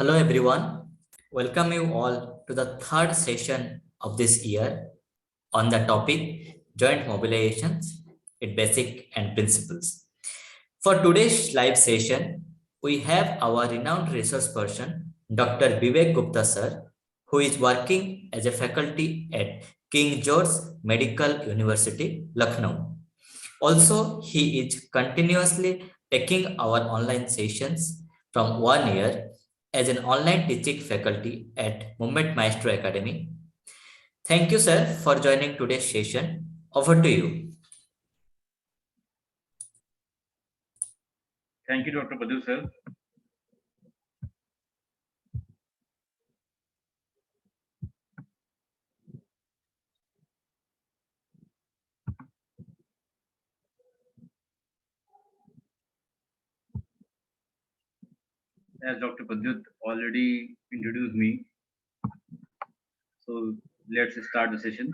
Hello everyone, welcome you all to the third session of this year on the topic Joint Mobilizations, its Basic and Principles. For today's live session, we have our renowned resource person, Dr. Vivek Gupta sir, who is working as a faculty at King George Medical University, Lucknow. Also, he is continuously taking our online sessions from 1 year as an online teaching faculty at Movement Maestro Academy. Thank you, sir, for joining today's session. Over to you. Thank you, Dr. Badhu, sir. As Dr. Badhu already introduced me, so let's start the session.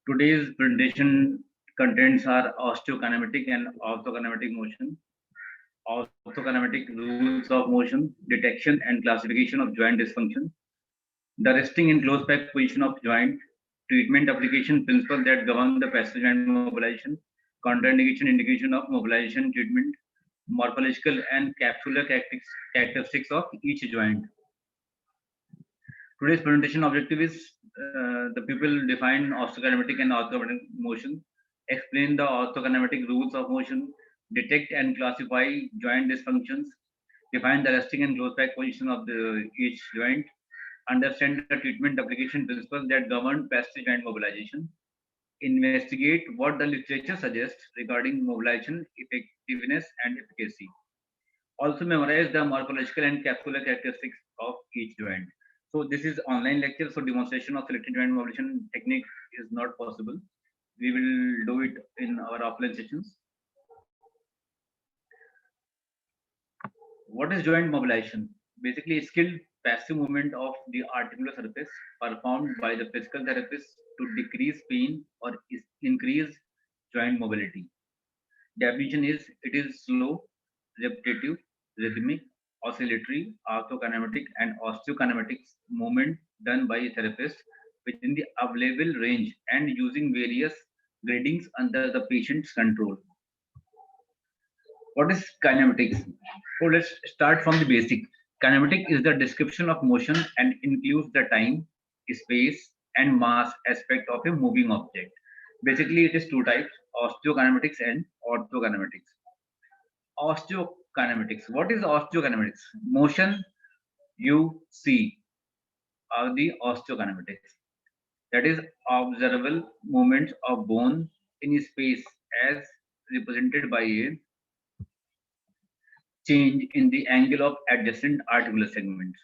Today's presentation contents are osteokinematic and arthrokinematic motion, orthokinematic rules of motion, detection and classification of joint dysfunction, the resting and close back position of joint, treatment application principles that govern the passive joint mobilization, contraindication indication of mobilization treatment, morphological and capsular characteristics of each joint. Today's presentation objective is the people define osteokinematic and orthokinematic motion, explain the orthokinematic rules of motion, detect and classify joint dysfunctions, define the resting and close back position of each joint, understand the treatment application principles that govern passive joint mobilization, investigate what the literature suggests regarding mobilization effectiveness and efficacy. Also memorize the morphological and capsular characteristics of each joint. So this is online lecture, so demonstration of selected joint mobilization technique is not possible. We will do it in our offline sessions. What is joint mobilization? Basically, a skilled passive movement of the articular surface performed by the physical therapist to decrease pain or increase joint mobility. Definition is it is slow, repetitive, rhythmic, oscillatory, arthrokinematic, and osteokinematics movement done by a therapist within the available range and using various gradings under the patient's control. What is kinematics? So let's start from the basic. Kinematic is the description of motion and includes the time, space, and mass aspect of a moving object. Basically, it is two types: osteokinematics and orthokinematics. Osteokinematics. What is osteokinematics? Motion you see are the osteokinematics. That is observable movements of bone in space as represented by a change in the angle of adjacent articular segments.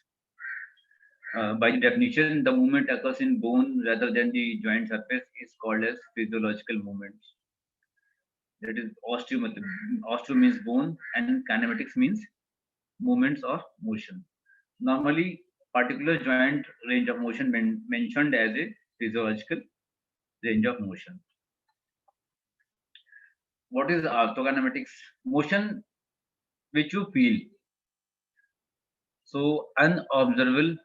By definition, the movement occurs in bone rather than the joint surface is called as physiological movements. That is osteometry. Osteo means bone and kinematics means movements of motion. Normally, particular joint range of motion mentioned as a physiological range of motion. What is arthrokinematics? Motion which you feel. So unobservable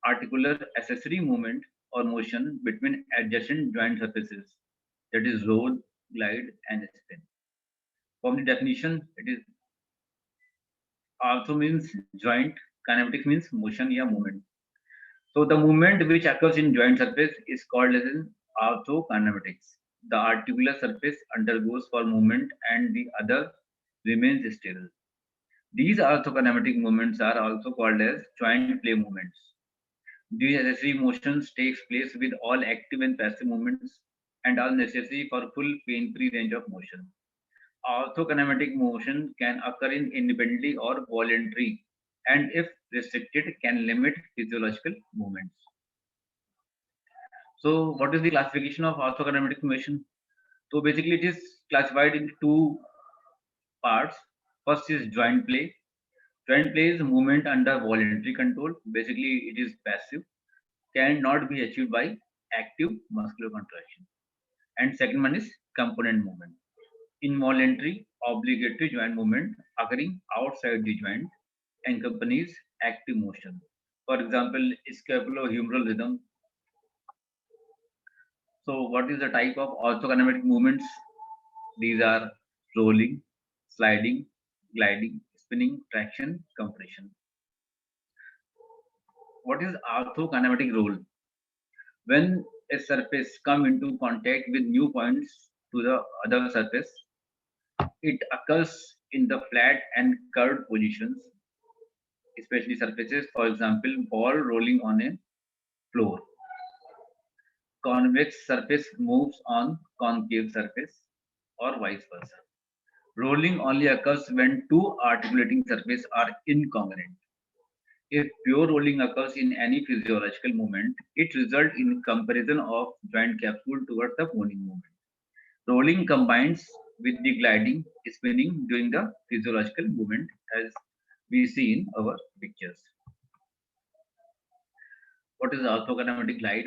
articular accessory movement or motion between adjacent joint surfaces, that is roll, glide, and spin. From the definition, it is also means joint, kinematics means motion or movement. So the movement which occurs in joint surface is called as an arthrokinematics. The articular surface undergoes for movement and the other remains sterile. These arthrokinematic movements are also called as joint play movements. These accessory motions takes place with all active and passive movements and are necessary for full pain-free range of motion. Arthrokinematic motion can occur in independently or voluntary, and if restricted, can limit physiological movements. So, what is the classification of arthrokinematic motion? So, basically, it is classified into two parts. First is joint play. Joint play is movement under voluntary control. Basically, it is passive, cannot be achieved by active muscular contraction. And second one is component movement. Involuntary, obligatory joint movement occurring outside the joint accompanies active motion. For example, scapulohumeral rhythm. So, what is the type of orthokinematic movements? These are rolling, sliding, gliding, spinning, traction, compression. What is arthrokinematic role? When a surface come into contact with new points to the other surface, it occurs in the flat and curved positions, especially surfaces, for example, ball rolling on a floor. Convex surface moves on concave surface or vice versa. Rolling only occurs when two articulating surfaces are incongruent. If pure rolling occurs in any physiological movement, it results in comparison of joint capsule towards the boning movement. Rolling combines with the gliding, spinning during the physiological movement as we see in our pictures. What is arthrokinematic glide?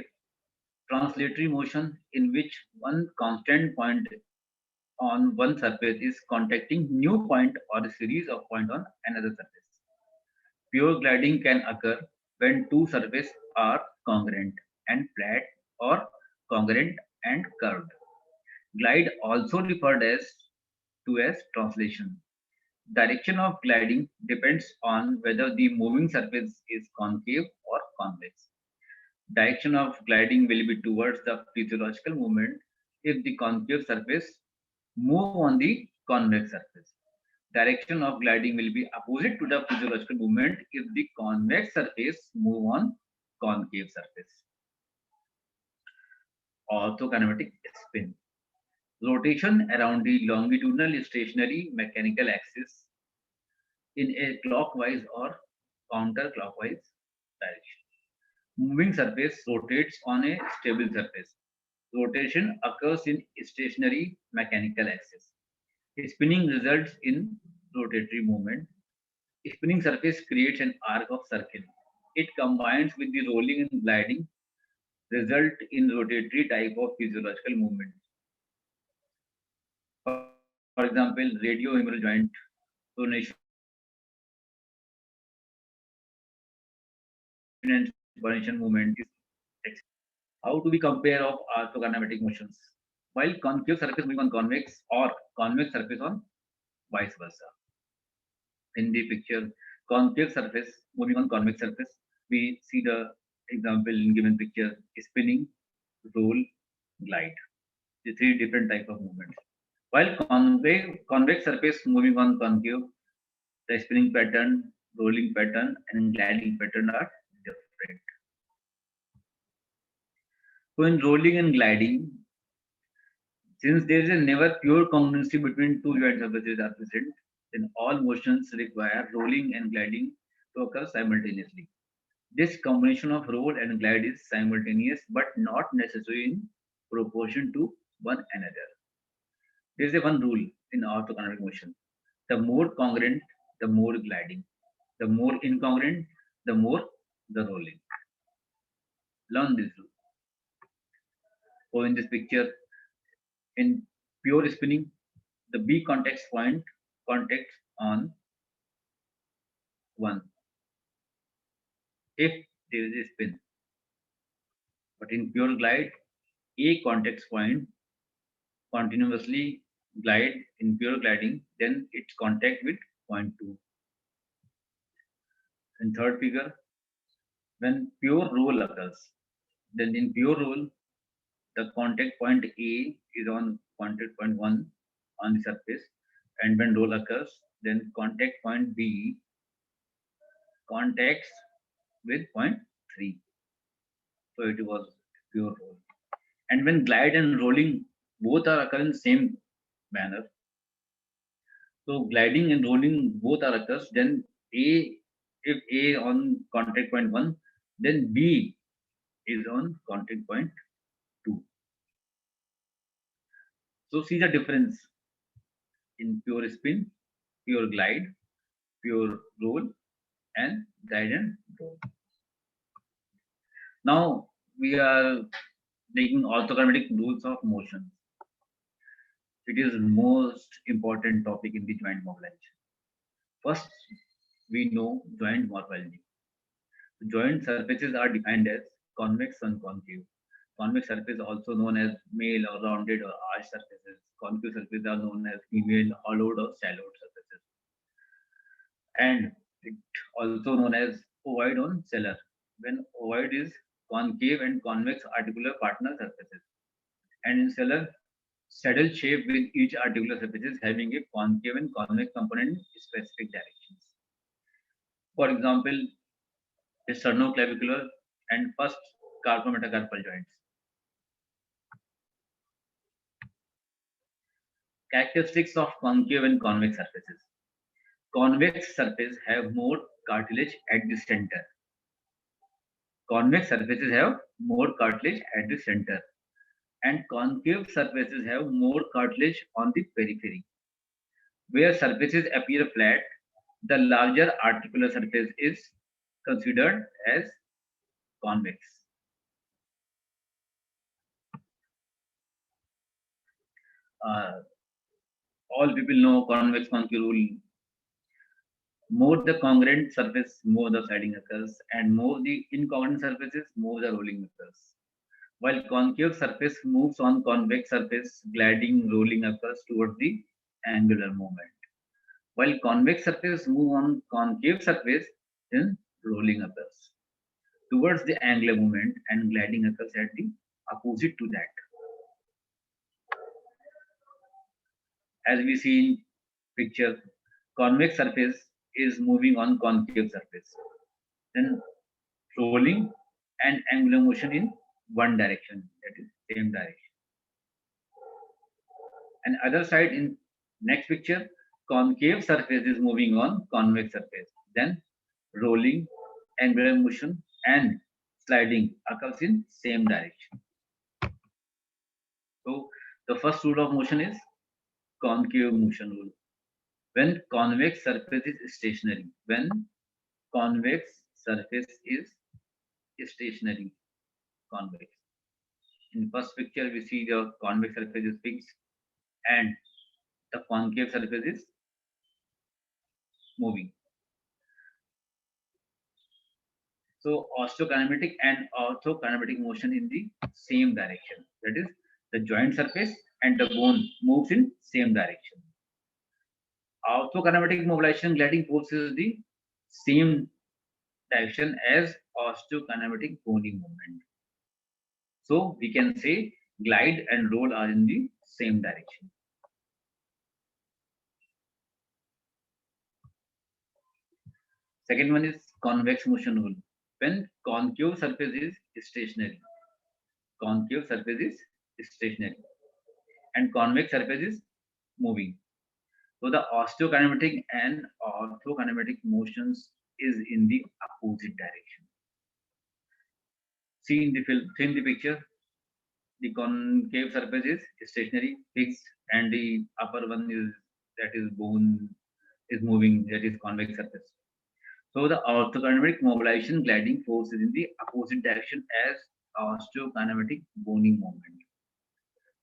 Translatory motion in which one constant point on one surface is contacting new point or a series of points on another surface. Pure gliding can occur when two surfaces are congruent and flat or congruent and curved. Glide also referred to as translation. Direction of gliding depends on whether the moving surface is concave or convex. Direction of gliding will be towards the physiological movement if the concave surface move on the convex surface. Direction of gliding will be opposite to the physiological movement if the convex surface move on concave surface. Orthokinematic spin. Rotation around the longitudinal stationary mechanical axis in a clockwise or counterclockwise direction. Moving surface rotates on a stable surface. Rotation occurs in stationary mechanical axis. Spinning results in rotatory movement. Spinning surface creates an arc of circle. It combines with the rolling and gliding, result in rotatory type of physiological movement. For example, radiohumeral joint pronation and expansion movement is how to be compare of arthrokinematic motions while concave surface moving on convex or convex surface on vice versa. In the picture, concave surface moving on convex surface, we see the example in given picture: spinning, roll, glide, the three different type of movements. While convex surface moving on concave, the spinning pattern, rolling pattern, and gliding pattern are different. So in rolling and gliding, since there is a never pure congruency between two joint surfaces are present, then all motions require rolling and gliding to occur simultaneously. This combination of roll and glide is simultaneous but not necessary in proportion to one another. There is a one rule in orthokinematic motion. The more congruent, the more gliding. The more incongruent, the more the rolling. Learn this rule. So in this picture, in pure spinning, the B contact point contacts on 1 if there is a spin. But in pure glide, A contact point continuously glide in pure gliding, then its contact with point 2. In third figure, when pure roll occurs, then in pure roll, the contact point A is on contact point 1 on the surface, and when roll occurs, then contact point B contacts with point 3. So it was pure roll. And when glide and rolling both are occurring in the same manner, so gliding and rolling both are occurs, then A, if A on contact point 1, then B is on contact point 2. So see the difference in pure spin, pure glide, pure roll, and glide and roll. Now we are taking orthokinematic rules of motion. It is most important topic in the joint mobilization. First, we know joint morphology. Joint surfaces are defined as convex and concave. Convex surface also known as male or rounded or arched surfaces. Concave surfaces are known as female, hollowed or shallowed surfaces. And it also known as ovoid on cellar. When ovoid is concave and convex articular partner surfaces. And in cellar, saddle shape with each articular surfaces having a concave and convex component in specific directions. For example, a sternoclavicular and first carpometacarpal joints. Characteristics of concave and convex surfaces. Convex surfaces have more cartilage at the center. Convex surfaces have more cartilage at the center. And concave surfaces have more cartilage on the periphery. Where surfaces appear flat, the larger articular surface is considered as convex. Uh, all people know convex-concave rule. More the congruent surface, more the sliding occurs, and more the incongruent surfaces, more the rolling occurs. While concave surface moves on convex surface, gliding, rolling occurs towards the angular movement. While convex surface move on concave surface, then rolling occurs towards the angular movement, and gliding occurs at the opposite to that. As we see in picture, convex surface is moving on concave surface, then rolling and angular motion in one direction, that is same direction. And other side in next picture, concave surface is moving on convex surface, then rolling, angular motion and sliding occurs in same direction. So the first rule of motion is concave motion rule. When convex surface is stationary, when convex surface is stationary, convex. In first picture, we see the convex surface is fixed and the concave surface is moving. So osteokinematic and arthrokinematic motion in the same direction. That is, the joint surface and the bone moves in same direction. Arthrokinematic mobilization gliding force is the same direction as osteokinematic bony movement. So we can say glide and roll are in the same direction. Second one is convex motion rule. When concave surface is stationary, concave surface is stationary, and convex surface is moving. So the osteokinematic and arthrokinematic motions is in the opposite direction. See in the film, see in the picture, the concave surface is stationary, fixed, and the upper one is that is bone is moving, that is convex surface. So the arthrokinematic mobilization gliding force is in the opposite direction as osteokinematic bony movement.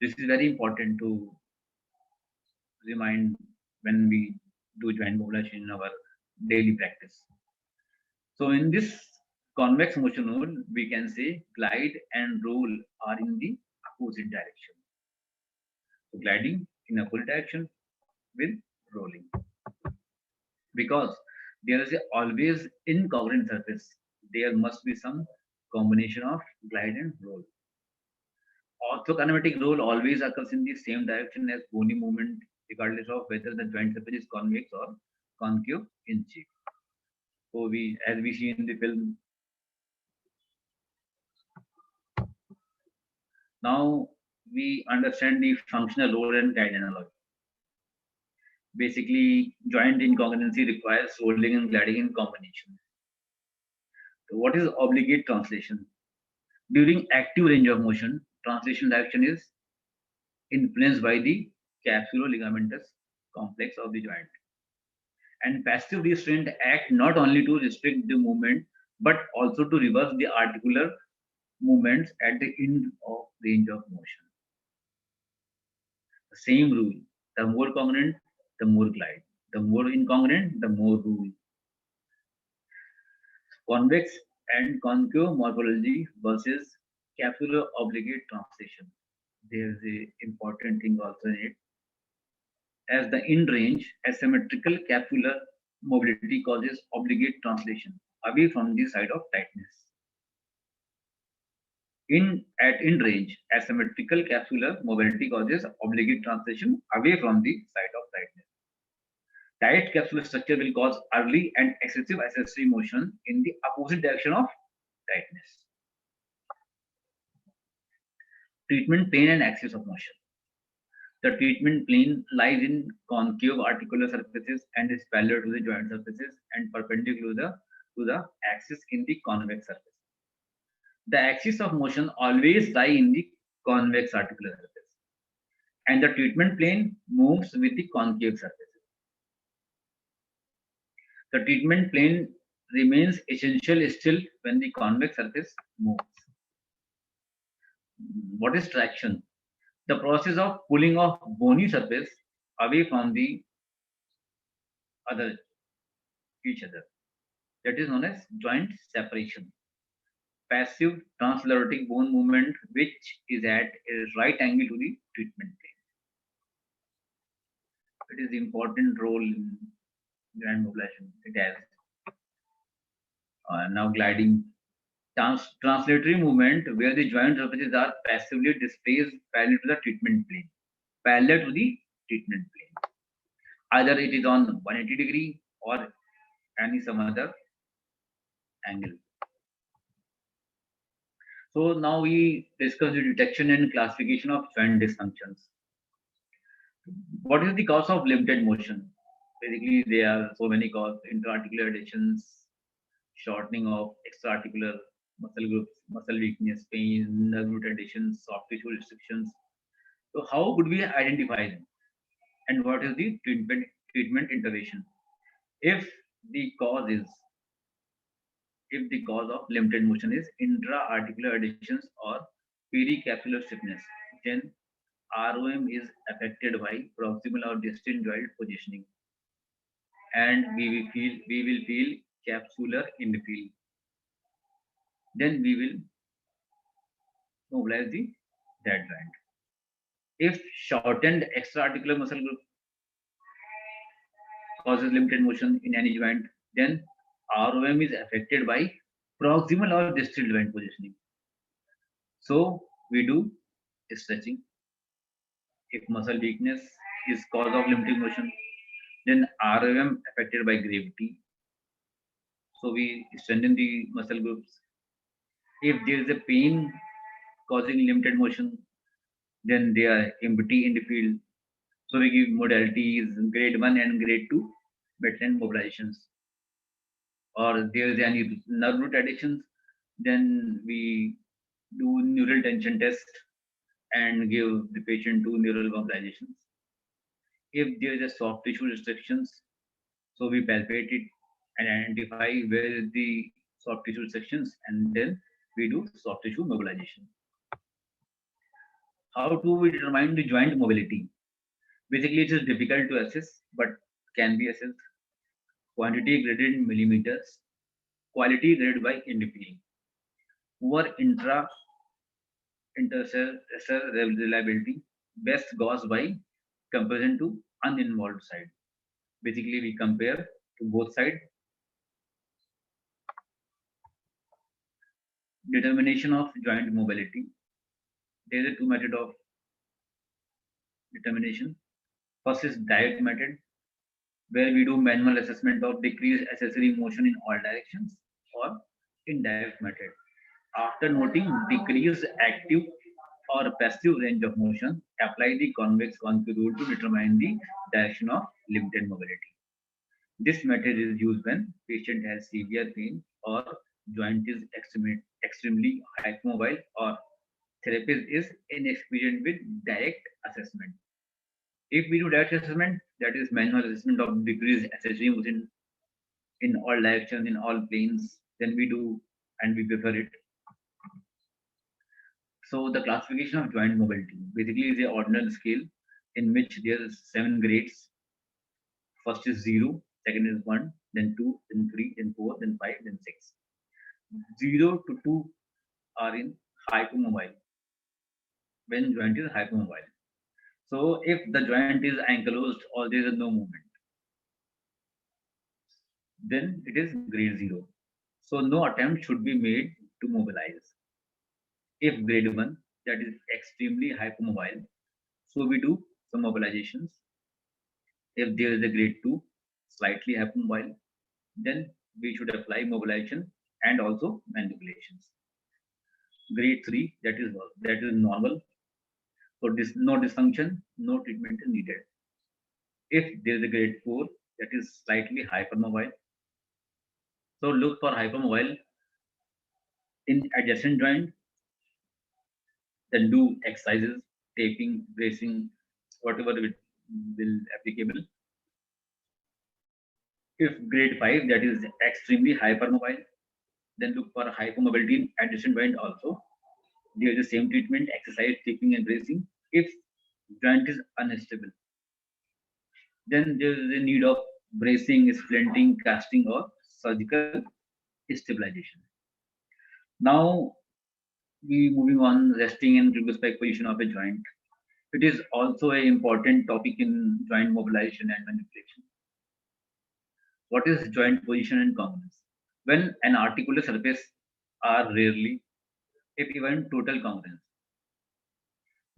This is very important to remind when we do joint mobilization in our daily practice. So in this convex motion rule, we can say glide and roll are in the opposite direction. So gliding in opposite direction with rolling. Because there is always incongruent surface, there must be some combination of glide and roll. Orthokinematic roll always occurs in the same direction as bony movement, regardless of whether the joint surface is convex or concave in shape. So as we see in the film, now we understand the functional role and glide analogy. Basically, joint incongruency requires rolling and gliding in combination. So what is obligate translation? During active range of motion, translation direction is influenced by the capsulo-ligamentous complex of the joint. And passive restraint act not only to restrict the movement, but also to reverse the articular movements at the end of range of motion. The same rule, the more congruent, the more glide. The more incongruent, the more rule. Convex and concave morphology versus capsular obligate translation. There is a important thing also in it. As the in range, asymmetrical capsular mobility causes obligate translation away from the side of tightness. At in range, asymmetrical capsular mobility causes obligate translation away from the side of tightness. Tight capsular structure will cause early and excessive accessory motion in the opposite direction of tightness. Treatment plane and axis of motion. The treatment plane lies in concave articular surfaces and is parallel to the joint surfaces and perpendicular to the axis in the convex surface. The axis of motion always lie in the convex articular surface, and the treatment plane moves with the concave surfaces. The treatment plane remains essential still when the convex surface moves. What is traction? The process of pulling off bony surface away from the other each other. That is known as joint separation. Passive transliteratic bone movement which is at a right angle to the treatment plane. It is important role in joint mobilization. It has now gliding translatory movement where the joint surfaces are passively displaced parallel to the treatment plane. Parallel to the treatment plane. Either it is on 180-degree or any some other angle. So now we discuss the detection and classification of joint dysfunctions. What is the cause of limited motion? Basically, there are so many causes: intra-articular adhesions, shortening of extra-articular muscle groups, muscle weakness, pain, nerve root adhesions, soft tissue restrictions. So how could we identify them? And what is the treatment intervention? If the cause is if the cause of limited motion is intra-articular adhesions or pericapsular stiffness, then ROM is affected by proximal or distal joint positioning, and we will feel capsular infield. Then we will mobilize the that joint. If shortened extra-articular muscle group causes limited motion in any joint, then ROM is affected by proximal or distal joint positioning. So we do stretching. If muscle weakness is cause of limiting motion, then ROM affected by gravity. So we strengthen the muscle groups. If there is a pain causing limited motion, then they are empty in the field. So we give modalities grade 1 and grade 2 veteran mobilizations. Or there is any nerve root adhesions, then we do neural tension test and give the patient 2 neural mobilizations. If there is a soft tissue restrictions, so we palpate it and identify where is the soft tissue restrictions, and then we do soft tissue mobilization. How do we determine the joint mobility? Basically, it is difficult to assess, but can be assessed. Quantity graded in millimeters, quality graded by individual. Poor intercessor reliability, best gauge by comparison to uninvolved side. Basically, we compare to both sides. Determination of joint mobility. There is a two method of determination. First is direct method, where we do manual assessment of decreased accessory motion in all directions, or indirect method. After noting decreased active or passive range of motion, apply the convex-concave rule to determine the direction of limited mobility. This method is used when patient has severe pain or joint is extremely hypermobile or therapist is inexperienced with direct assessment. If we do direct assessment, that is manual assessment of decreased accessory motion in all directions, in all planes, then we do and we prefer it. So the classification of joint mobility basically is a ordinal scale in which there is 7 grades. First is 0, second is 1, then 2, then 3, then 4, then 5, then 6. 0 to 2 are in hypomobile, when joint is hypomobile. So if the joint is ankylosed or there is no movement, then it is grade 0. So no attempt should be made to mobilize. If grade 1, that is extremely hypomobile, so we do some mobilizations. If there is a grade 2, slightly hypomobile, then we should apply mobilization and also manipulations. Grade 3, that is normal. So no dysfunction, no treatment is needed. If there is a grade 4, that is slightly hypermobile, so look for hypermobile in adjacent joint, then do exercises, taping, bracing, whatever it will applicable. If grade 5, that is extremely hypermobile, then look for hypermobility in adjacent joint also. There is the same treatment, exercise, taping and bracing. If joint is unstable, then there is a need of bracing, splinting, casting, or surgical stabilization. Now we moving on, resting and previous pec position of a joint. It is also an important topic in joint mobilization and manipulation. What is joint position and congruence? When an articular surface are rarely, if even total congruence,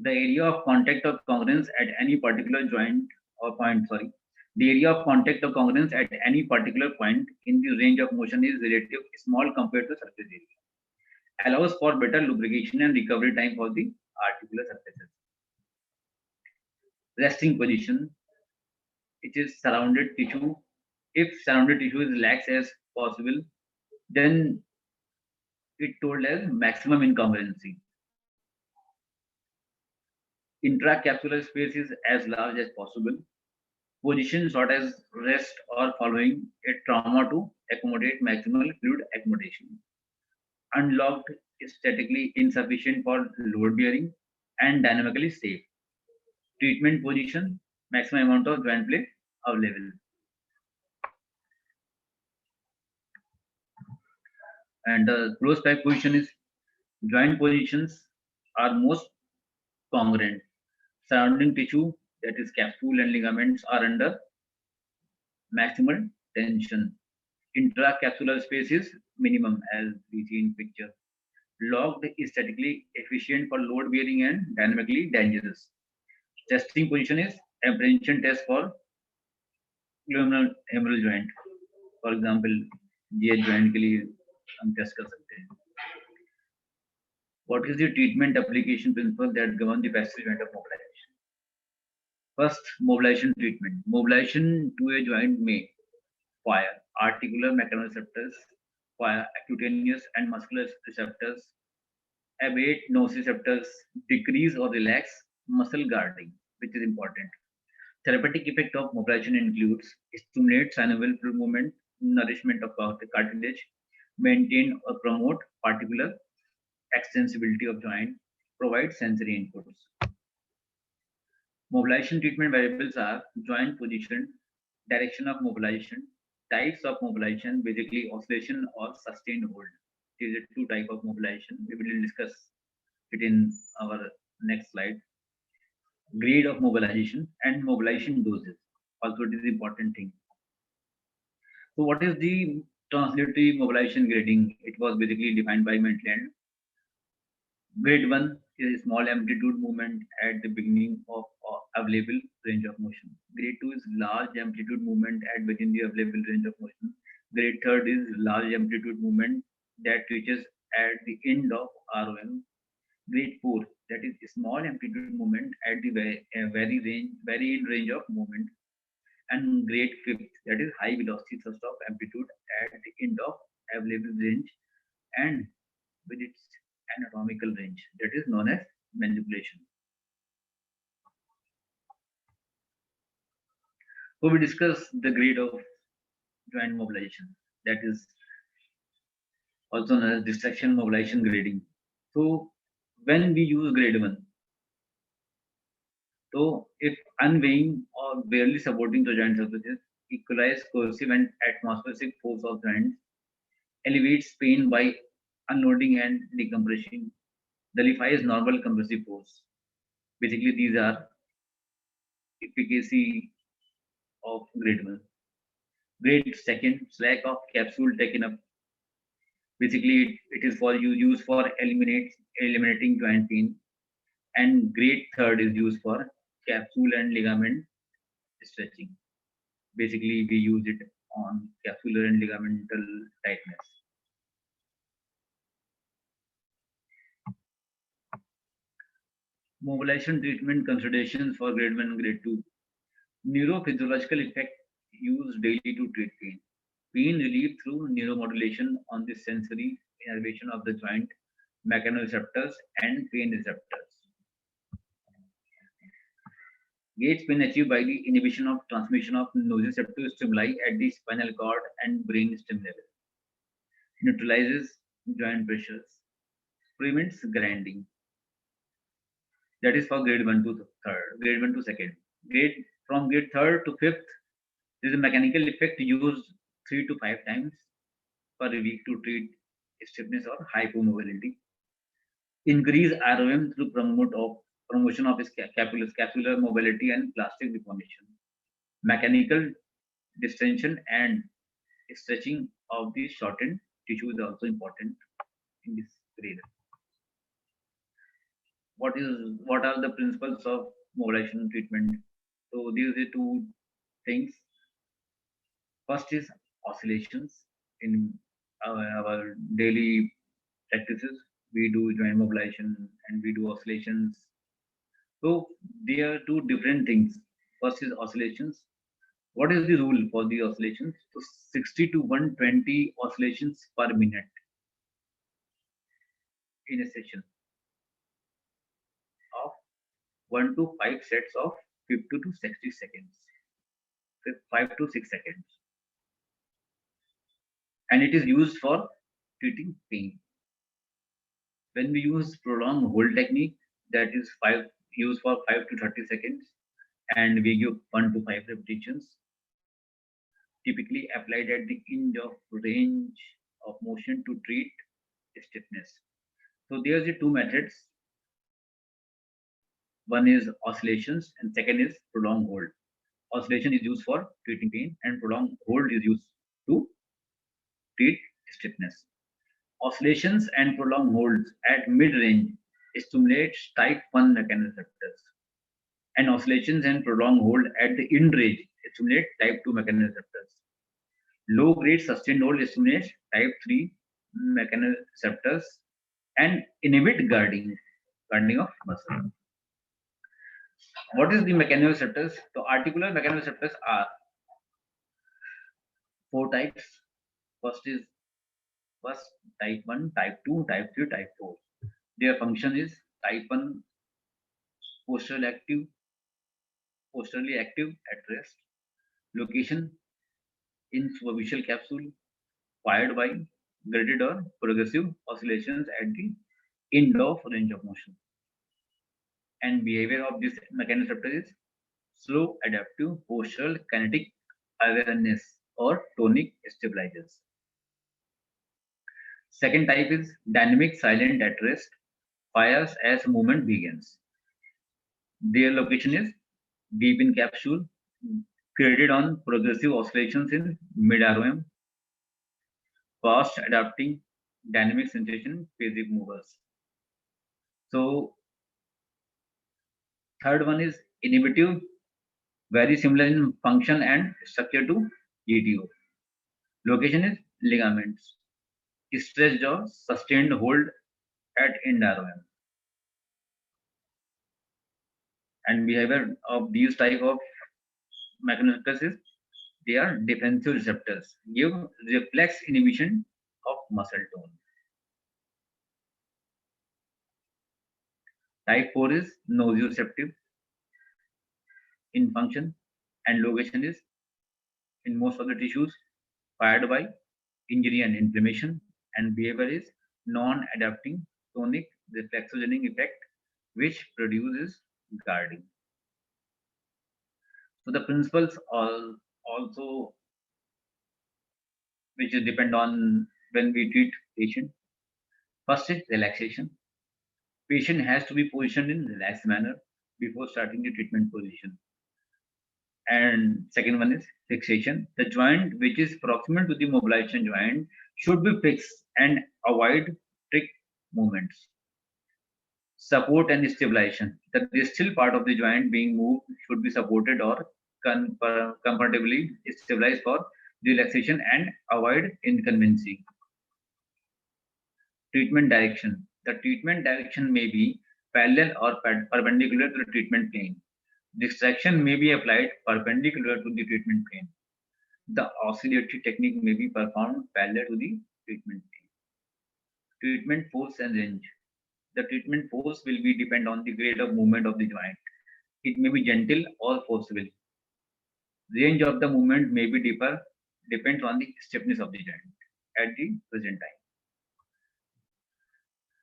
the area of contact of congruence at any particular joint or point, sorry, the area of contact of congruence at any particular point in the range of motion is relatively small compared to surface area, allows for better lubrication and recovery time for the articular surfaces. Resting position, it is surrounded tissue. If surrounded tissue is relaxed as possible, then it told as maximum incongruency. Intracapsular space is as large as possible. Position sought as rest or following a trauma to accommodate maximal fluid accommodation. Unlocked is statically insufficient for load bearing and dynamically safe. Treatment position, maximum amount of joint play available. And the close back position is joint positions are most congruent. Surrounding tissue, that is capsule and ligaments, are under maximal tension. Intracapsular space is minimum as we see in picture. Locked is statically efficient for load bearing and dynamically dangerous. Testing position is apprehension test for glenohumeral humeral joint. For example, GH joint के लिए हम test कर सकते हैं. What is the treatment application principle that govern the passive joint of mobilization? First, mobilization treatment. Mobilization to a joint may via articular mechanoreceptors, via cutaneous and muscular receptors, abate nociceptors, decrease or relax muscle guarding, which is important. Therapeutic effect of mobilization includes stimulate synovial fluid movement, nourishment of cartilage, maintain or promote particular extensibility of joint, provide sensory inputs. Mobilization treatment variables are joint position, direction of mobilization, types of mobilization, basically oscillation or sustained hold. These are two types of mobilization. We will discuss it in our next slide. Grade of mobilization and mobilization doses. Also, it is important thing. So, what is the translatory mobilization grading? It was basically defined by Maitland. Grade 1 is small amplitude movement at the beginning of available range of motion. Grade 2 is large amplitude movement at within the available range of motion. Grade 3 is large amplitude movement that reaches at the end of ROM. Grade 4, that is small amplitude movement at the varied range of movement. And grade 5, that is high velocity thrust of amplitude at the end of available range and with its anatomical range, that is known as manipulation. So we discuss the grade of joint mobilization, that is also known as distraction mobilization grading. So when we use grade 1, so if unweighing or barely supporting the joint surfaces, equalize coercive and atmospheric force of joints, Elevates pain by unloading and decompression, nullifies normal compressive force. Basically, these are efficacy of grade 1. Grade 2, slack of capsule taken up. Basically, it is for used for eliminating joint pain. And grade 3 is used for capsule and ligament stretching. Basically, we use it on capsular and ligamental tightness. Mobilization treatment considerations for grade 1 and grade 2. Neurophysiological effect used daily to treat pain. Pain relief through neuromodulation on the sensory innervation of the joint, mechanoreceptors, and pain receptors. Gauge pain achieved by the inhibition of transmission of nociceptive stimuli at the spinal cord and brain stem level. Neutralizes joint pressures. Prevents grinding. That is for grade 1 to 3rd, grade 1 to 2nd. From grade 3rd to 5th, there is a mechanical effect used 3 to 5 times per week to treat stiffness or hypomobility. Increase ROM through promotion of capsular mobility and plastic deformation. Mechanical distension and stretching of the shortened tissue is also important in this grade. What are the principles of mobilization treatment? So these are two things. First is oscillations. In our daily practices, we do joint mobilization and we do oscillations. So there are two different things. First is oscillations. What is the rule for the oscillations? So 60 to 120 oscillations per minute in a session of 1 to 5 sets of 50 to 60 seconds. 5 to 6 seconds. And it is used for treating pain. When we use prolonged hold technique, that is used for 5 to 30 seconds, and we give 1 to 5 repetitions, typically applied at the end of range of motion to treat stiffness. So there's the two methods. One is oscillations and second is prolonged hold. Oscillation is used for treating pain and prolonged hold is used to treat stiffness. Oscillations and prolonged holds at mid-range stimulate type 1 mechanoreceptors, and oscillations and prolonged hold at the end range stimulate type 2 mechanoreceptors. Low-grade sustained hold stimulates type 3 mechanoreceptors and inhibit guarding of muscle. What is the mechanoreceptors? So articular mechanoreceptors are 4 types. First type 1, type 2, type 3, type 4. Their function is type 1 posturally active at rest. Location in superficial capsule, fired by graded or progressive oscillations at the end of range of motion. And behavior of this mechanoreceptor is slow adaptive postural kinetic awareness or tonic stabilizers. Second type is dynamic silent at rest, fires as movement begins. Their location is deep in capsule, graded on progressive oscillations in mid-ROM, fast adapting dynamic sensation phasic movers. So third one is inhibitive, very similar in function and structure to GTO. Location is ligaments, stretched or sustained hold at end ROM. And behavior of these type of mechanoreceptors is they are defensive receptors, give reflex inhibition of muscle tone. Type 4 is nociceptive in function and location is in most of the tissues fired by injury and inflammation, and behavior is non-adapting tonic reflexogenic effect which produces guarding. So the principles also which depend on when we treat patient. First is relaxation. Patient has to be positioned in relaxed manner before starting the treatment position. And second one is fixation. The joint which is proximal to the mobilization joint should be fixed and avoid trick movements. Support and stabilization. The distal part of the joint being moved should be supported or comfortably stabilized for relaxation and avoid inconvenience. Treatment direction. The treatment direction may be parallel or perpendicular to the treatment plane. Distraction may be applied perpendicular to the treatment plane. The oscillatory technique may be performed parallel to the treatment plane. Treatment force and range. The treatment force will be depend on the grade of movement of the joint. It may be gentle or forcible. Range of the movement may be deeper, depends on the stiffness of the joint at the present time.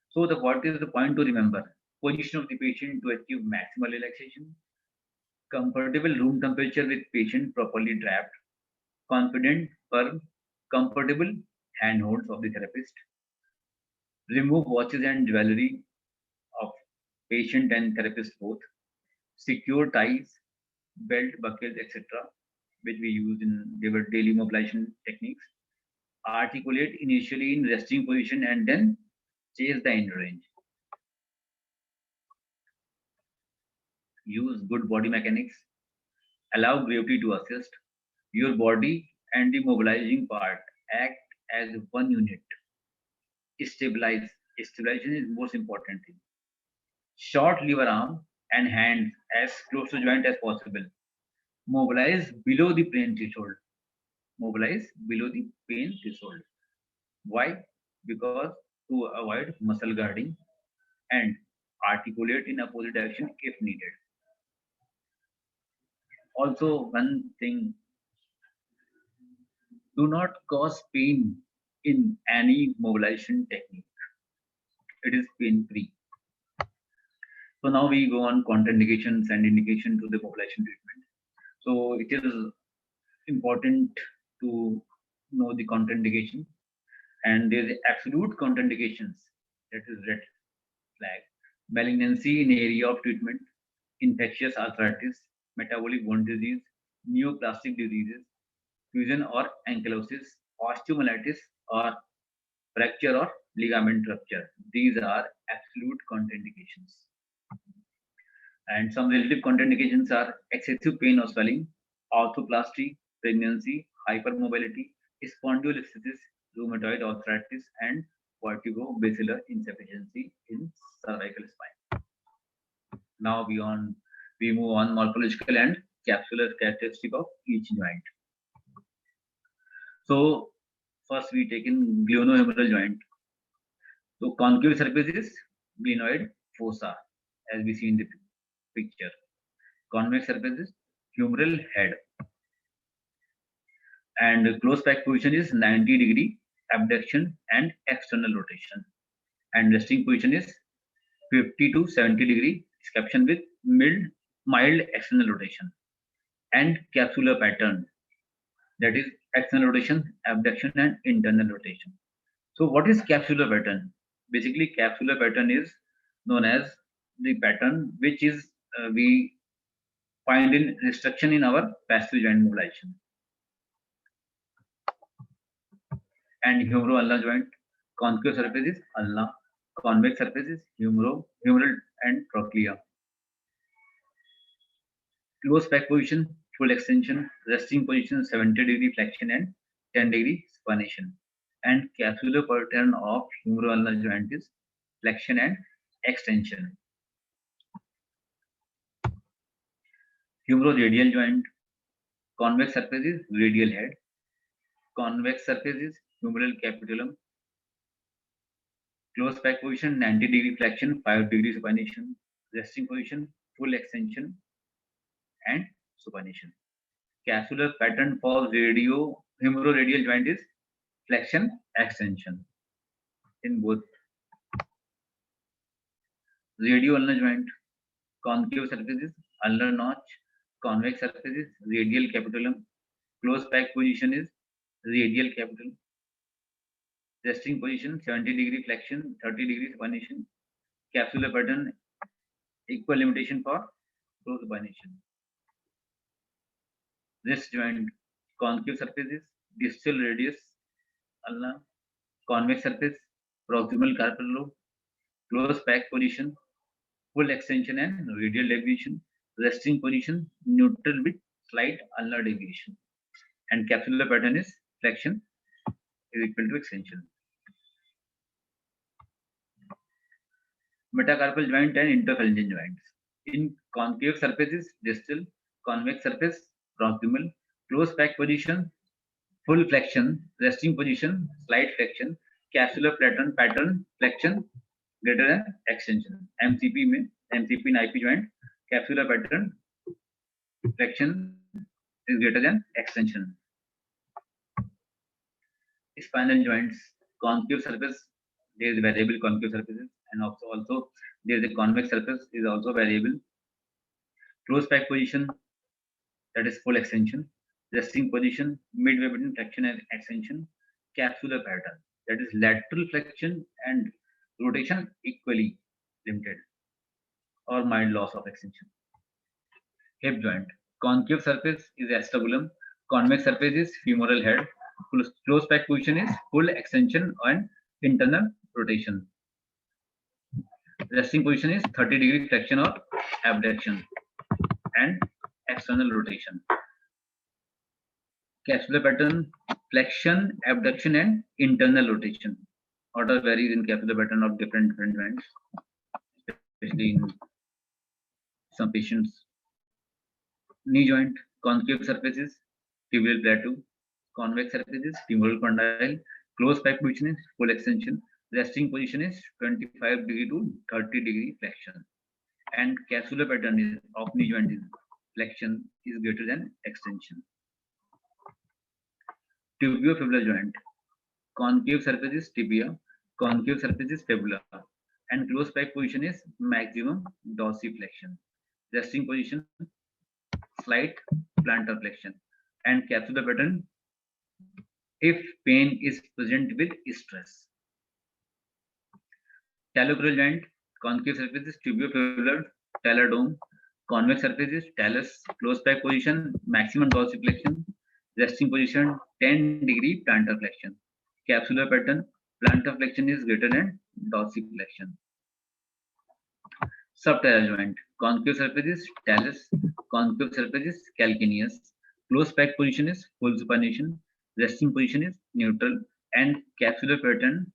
So what is the point to remember? Position of the patient to achieve maximal relaxation, comfortable room temperature with patient properly draped, confident, firm, comfortable handholds of the therapist, remove watches and jewelry of patient and therapist both, secure ties, belt, buckles, etc., which we use in daily mobilization techniques, articulate initially in resting position and then chase the end range. Use good body mechanics, allow gravity to assist. Your body and the mobilizing part act as one unit. Stabilize. Stabilization is most important thing. Short lever arm and hands as close to joint as possible. Mobilize below the pain threshold. Mobilize below the pain threshold. Why? Because to avoid muscle guarding and articulate in opposite direction if needed. Also, one thing, do not cause pain in any mobilization technique. It is pain free. So now we go on contraindications and indication to the mobilization treatment. So it is important to know the contraindication, and there is absolute contraindications, that is red flag. Malignancy in area of treatment, infectious arthritis, metabolic bone disease, neoplastic diseases, fusion or ankylosis, osteomyelitis, or fracture or ligament rupture. These are absolute contraindications. And some relative contraindications are excessive pain or swelling, arthroplasty, pregnancy, hypermobility, spondylolisthesis, rheumatoid arthritis, and vertebro-basilar insufficiency in cervical spine. Now we move on morphological and capsular characteristic of each joint. So first we take in glenohumeral joint. So concave surface is glenoid fossa, as we see in the picture. Convex surface is humeral head. And close back position is 90-degree abduction and external rotation. And resting position is 50 to 70-degree scaption with mild external rotation. And capsular pattern, that is external rotation, abduction, and internal rotation. So what is capsular pattern? Basically, capsular pattern is known as the pattern which is we find in restriction in our passive joint mobilization. And humero-ulnar joint, concave surface is ulna, convex surface is humeral and trochlea. Close back position, full extension, resting position 70-degree flexion and 10-degree supination. And capsular pattern of humero-ulnar joint is flexion and extension. Humeroradial joint, convex surface is radial head, convex surface is humeral capitulum, close back position 90-degree flexion, 5-degree supination, resting position full extension and supination. Capsular pattern for humeroradial joint is flexion extension in both. Radioulnar joint, concave surface is ulnar notch, convex surface is radial capitulum, close back position is radial capitulum, resting position, 70-degree flexion, 30-degree supination, capsular pattern, equal limitation for close supination. Wrist joint, concave surfaces, distal radius, ulna, convex surface, proximal carpal lobe, close back position, full extension and radial deviation, resting position, neutral with slight ulnar deviation, and capsular pattern is flexion is equal to extension. Metacarpal joint and interphalangeal joints. In concave surfaces, distal, convex surface, proximal, close back position, full flexion, resting position, slight flexion, capsular pattern flexion greater than extension. MCP in IP joint, capsular pattern flexion is greater than extension. Spinal joints, concave surface, there is variable concave surfaces, and also there is a convex surface is also variable. Close back position, that is full extension. Resting position, midway between flexion and extension. Capsular pattern, that is lateral flexion and rotation equally limited or mild loss of extension. Hip joint, concave surface is acetabulum, convex surface is femoral head, close back position is full extension and internal rotation. Resting position is 30-degree flexion or abduction and external rotation. Capsular pattern, flexion, abduction, and internal rotation. Order varies in capsular pattern of different joints, especially in some patients. Knee joint, concave surfaces, tibial plateau, convex surfaces, femoral condyle, close back position is full extension, resting position is 25-degree to 30-degree flexion, and capsular pattern is of knee joint is flexion is greater than extension. Tibiofibular joint, concave surface is tibia, concave surface is fibula, and close back position is maximum dorsiflexion. Resting position slight plantar flexion, and capsular pattern if pain is present with stress. Talocrural joint, concave surface is tibiofibular, talar dome, convex surface is talus, close back position maximum dorsiflexion, resting position 10-degree plantar flexion. Capsular pattern plantar flexion is greater than dorsiflexion. Subtalar joint, concave surface is talus, concave surface is calcaneus, close back position is full supination, resting position is neutral, and capsular pattern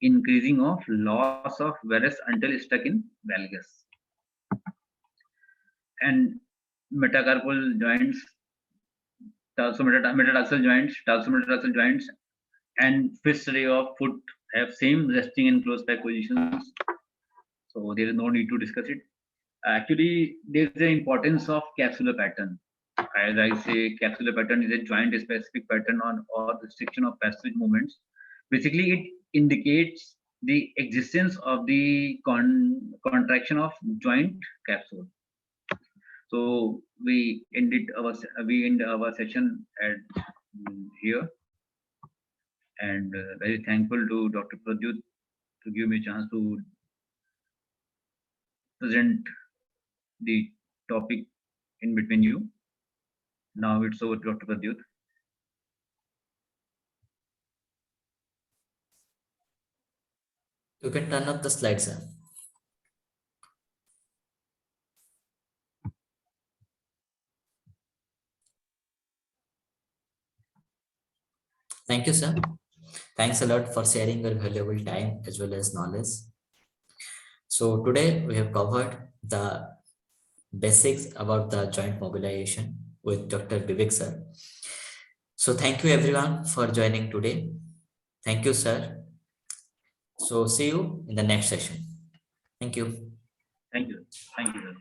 increasing of loss of varus until stuck in valgus. And metacarpal joints, metatarsal joints, and fist ray of foot have same resting and close back positions. So there is no need to discuss it. Actually, there is the importance of capsular pattern. As I say, capsular pattern is a joint-specific pattern or restriction of passage movements. Basically, it indicates the existence of the contraction of joint capsule. So we end our session at here, and very thankful to Dr. Pradyut to give me a chance to present the topic in between you. Now it's over to Dr. Pradyut. You can turn up the slides, sir. Thank you, sir. Thanks a lot for sharing your valuable time as well as knowledge. So today we have covered the basics about the joint mobilization with Dr. Vivek, sir. So thank you everyone for joining today. Thank you, sir. So see you in the next session. Thank you. Thank you. Thank you, sir.